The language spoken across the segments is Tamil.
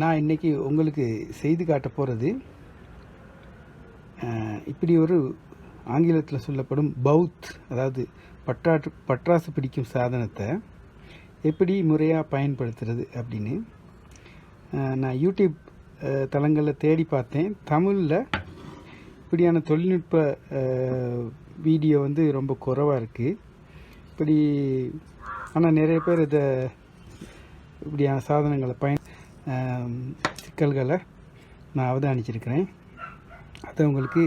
நான் இன்றைக்கி உங்களுக்கு செய்து காட்ட போகிறது இப்படி ஒரு ஆங்கிலத்தில் சொல்லப்படும் பவுத், அதாவது பட்டாசு பிடிக்கும் சாதனத்தை எப்படி முறையாக பயன்படுத்துறது அப்படின்னு நான் யூடியூப் தளங்களில் தேடி பார்த்தேன். தமிழில் இப்படியான தொழில்நுட்ப வீடியோ வந்து ரொம்ப குறைவாக இருக்குது. இப்படி ஆனால் நிறைய பேர் இதை இப்படியான சாதனங்களை சிக்கல்களை நான் அவதானிச்சிருக்கிறேன். அதை உங்களுக்கு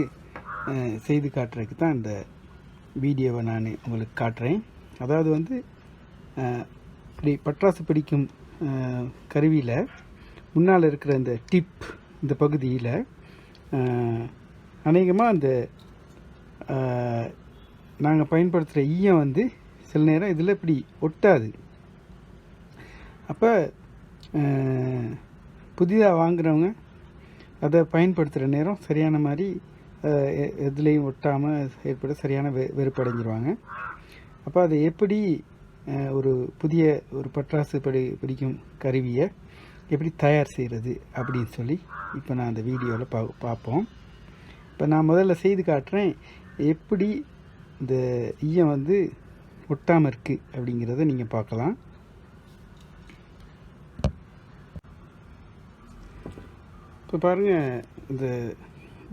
செய்து காட்டுறதுக்கு தான் இந்த வீடியோவை நான் உங்களுக்கு காட்டுறேன். அதாவது வந்து இப்படி பட்டாசு பிடிக்கும் கருவியில் முன்னால் இருக்கிற இந்த டிப், இந்த பகுதியில் அநேகமாக அந்த நாங்கள் பயன்படுத்துகிற ஈயம் வந்து சில நேரம் இதில் இப்படி ஒட்டாது. அப்போ புதிதாக வாங்குகிறவங்க அதை பயன்படுத்துகிற நேரம் சரியான மாதிரி எதுலேயும் ஒட்டாமல் ஏற்பட சரியான வெறுப்படைஞ்சிருவாங்க. அப்போ அதை எப்படி ஒரு புதிய ஒரு பட்டாசு பிடிக்கும் கருவியை எப்படி தயார் செய்கிறது அப்படின்னு சொல்லி இப்போ நான் அந்த வீடியோவில் பார்ப்போம். இப்போ நான் முதல்ல செய்து காட்டுறேன் எப்படி இந்த ஈயம் வந்து ஒட்டாமல் இருக்குது அப்படிங்கிறத நீங்கள் பார்க்கலாம். இப்போ பாருங்கள், இந்த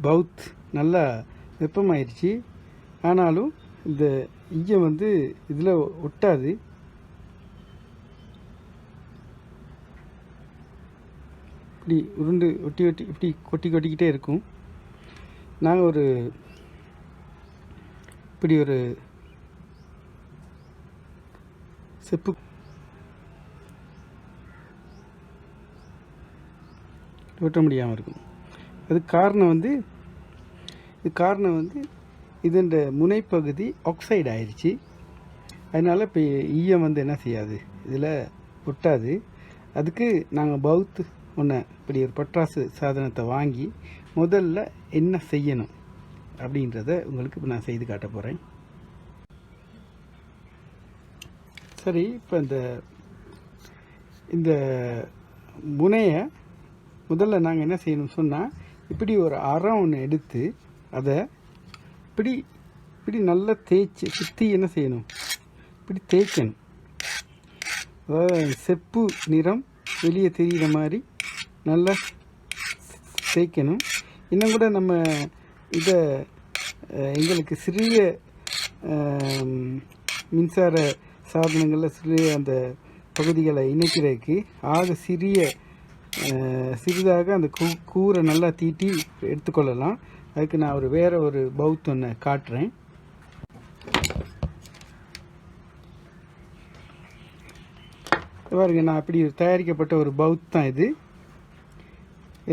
பவுத் நல்லா வெப்பமாயிடுச்சு. ஆனாலும் இந்த ஈயம் வந்து இதில் ஒட்டாது. இப்படி உருண்டு ஒட்டி இப்படி கொட்டிக்கிட்டே இருக்கும். நாங்கள் இப்படி ஒரு செப்பு ஒட்ட முடியாமல் இருக்கும். அதுக்கு காரணம் வந்து இதோட முனைப்பகுதி ஆக்சைடு ஆயிடுச்சு. அதனால் இப்போ ஈயம் வந்து என்ன செய்யாது, இதில் ஒட்டாது. அதுக்கு நாங்கள் பவுத் ஒன்று இப்படி ஒரு பட்டாசு சாதனத்தை வாங்கி முதல்ல என்ன செய்யணும் அப்படின்றத உங்களுக்கு இப்போ நான் செய்து காட்ட போகிறேன். சரி, இப்போ இந்த முனையை முதல்ல நாங்கள் என்ன செய்யணும்னு சொன்னால், இப்படி ஒரு அறம் ஒன்று எடுத்து அதை இப்படி நல்லா தேய்ச்சி சுற்றி என்ன செய்யணும், இப்படி தேய்க்கணும். அதாவது செப்பு நிறம் வெளியே தெரிகிற மாதிரி நல்லா தேய்க்கணும். இன்னும் கூட நம்ம இதை எங்களுக்கு சிறிய மின்சார சாதனங்களில் சிறிய அந்த பகுதிகளை இணைக்கிறதுக்கு சிறிதாக அந்த கூரை நல்லா தீட்டி எடுத்துக்கொள்ளலாம். அதுக்கு நான் வேறு ஒரு பவுத் ஒன்று காட்டுறேன். பாருங்க, நான் அப்படி தயாரிக்கப்பட்ட ஒரு பவுத் தான் இது.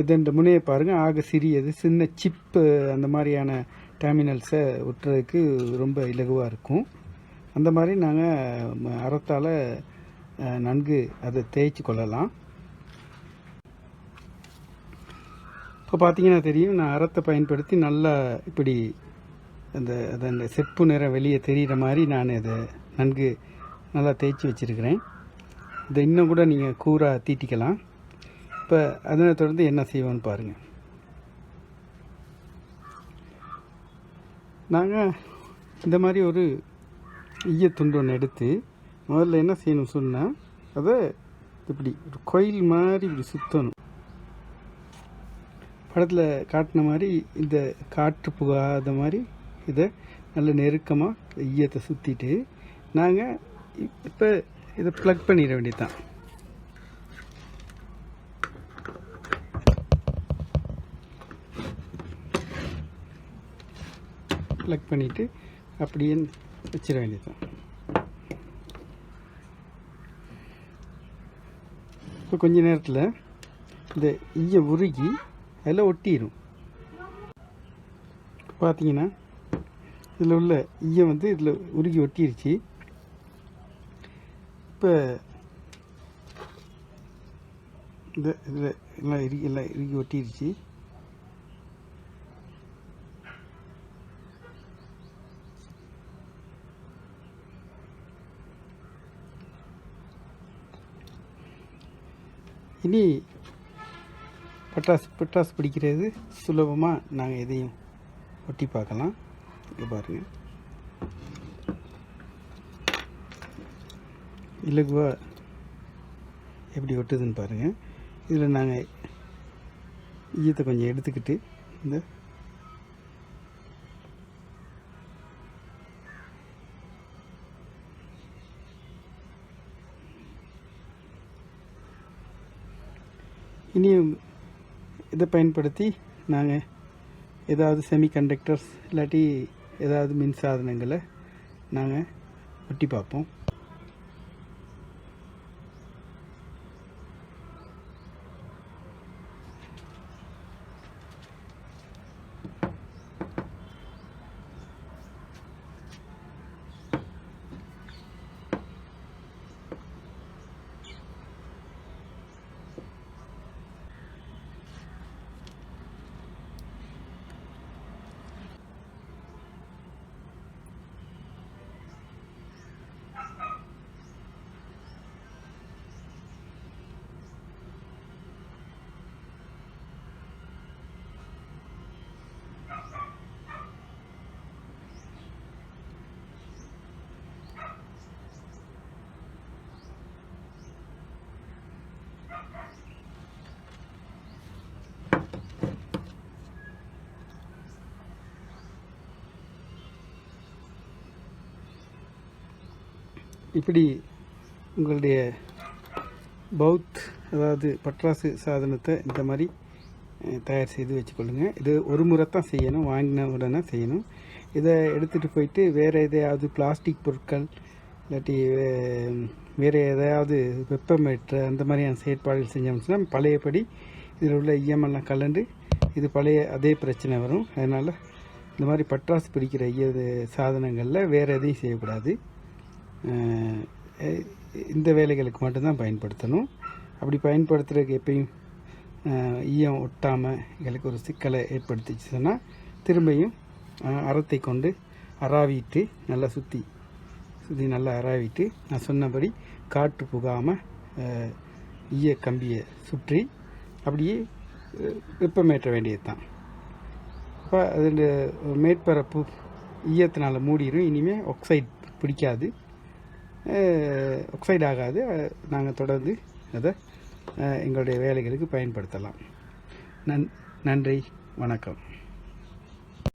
இந்த முனையை பாருங்கள், சிறியது, சின்ன சிப்பு அந்த மாதிரியான டெர்மினல்ஸை ஒட்டுறதுக்கு ரொம்ப இலகுவாக இருக்கும். அந்த மாதிரி நாங்கள் அறத்தால் நன்கு அதை தேய்ச்சி கொள்ளலாம். இப்போ பார்த்தீங்கன்னா தெரியும், நான் அறத்தை பயன்படுத்தி நல்லா இப்படி அந்த செப்பு நிறம் வெளியே தெரிகிற மாதிரி நான் இதை நன்கு நல்லா தேய்ச்சி வச்சுருக்கிறேன். இதை இன்னும் கூட நீங்கள் கூராக தீட்டிக்கலாம். இப்போ அதனை தொடர்ந்து என்ன செய்வோன்னு பாருங்கள். நாங்கள் இந்த மாதிரி ஒரு ஈயத்துண்டு ஒன்று எடுத்து முதல்ல என்ன செய்யணும் சொன்னால், அதை இப்படி ஒரு கோயில் மாதிரி இப்படி சுற்றணும். படத்தில் காட்டின மாதிரி இந்த காற்று புகாத மாதிரி இதை நல்ல நெருக்கமாக ஈயத்தை சுற்றிட்டு நாங்கள் இப்போ இதை ப்ளக் பண்ணிட வேண்டியதுதான். ப்ளக் பண்ணிவிட்டு அப்படியே வச்சிட வேண்டியதுதான். இப்போ கொஞ்ச நேரத்தில் இந்த ஈயம் உருகி அதில் ஒட்டிடும். பார்த்தீங்கன்னா இதில் உள்ள ஈயம் வந்து இதில் உருகி ஒட்டிருச்சு. இப்போ இதில் எல்லாம் இறுகி ஒட்டிருச்சு. இனி பட்டாசு பிடிக்கிறது சுலபமாக நாங்கள் எதையும் ஒட்டி பார்க்கலாம். இங்கே பாருங்கள், இலகுவாக எப்படி ஒட்டுதுன்னு பாருங்கள். இதில் நாங்கள் ஈயத்தை கொஞ்சம் எடுத்துக்கிட்டு இந்த இனியும் இதை பயன்படுத்தி நாங்கள் ஏதாவது செமிகண்டக்டர்ஸ் இல்லாட்டி ஏதாவது மின் சாதனங்களை நாங்கள் ஒட்டி பார்ப்போம். இப்படி உங்களுடைய அதாவது பட்டாசு சாதனத்தை இந்த மாதிரி தயார் செய்து வச்சுக்கொள்ளுங்கள். இது ஒரு முறை தான் செய்யணும், வாங்கின உடனே செய்யணும். இதை எடுத்துகிட்டு போயிட்டு வேறு எதையாவது பிளாஸ்டிக் பொருட்கள் இல்லாட்டி வேறு எதையாவது வெப்பமேற்ற அந்த மாதிரியான செயற்பாடுகள் செஞ்சோம்னா பழையபடி இதில் உள்ள ஈயமெல்லாம் கலண்டு இது பழைய அதே பிரச்சனை வரும். அதனால் இந்த மாதிரி பட்டாசு பிடிக்கிற சாதனங்களில் வேறு எதையும் செய்யக்கூடாது. இந்த வேலைகளுக்கு மட்டும்தான் பயன்படுத்தணும். அப்படி பயன்படுத்துறதுக்கு எப்பயும் ஈயம் ஒட்டாமல் எங்களுக்கு ஒரு சிக்கலை ஏற்படுத்திச்சுன்னா திரும்பியும் அறத்தை கொண்டு அராவிட்டு நல்லா சுற்றி நல்லா அராவிட்டு நான் சொன்னபடி காற்று புகாமல் ஈய கம்பியை சுற்றி அப்படியே வெப்பமேற்ற வேண்டியது தான். அப்போ அதில் மேற்பரப்பு ஈயத்தினால் மூடிடும். இனிமேல் ஆக்சைடு பிடிக்காது, ஆக்சைடு ஆகாது. நாங்கள் தொடர்ந்து அதை எங்களுடைய வேலைகளுக்கு பயன்படுத்தலாம். நன்றி, வணக்கம்.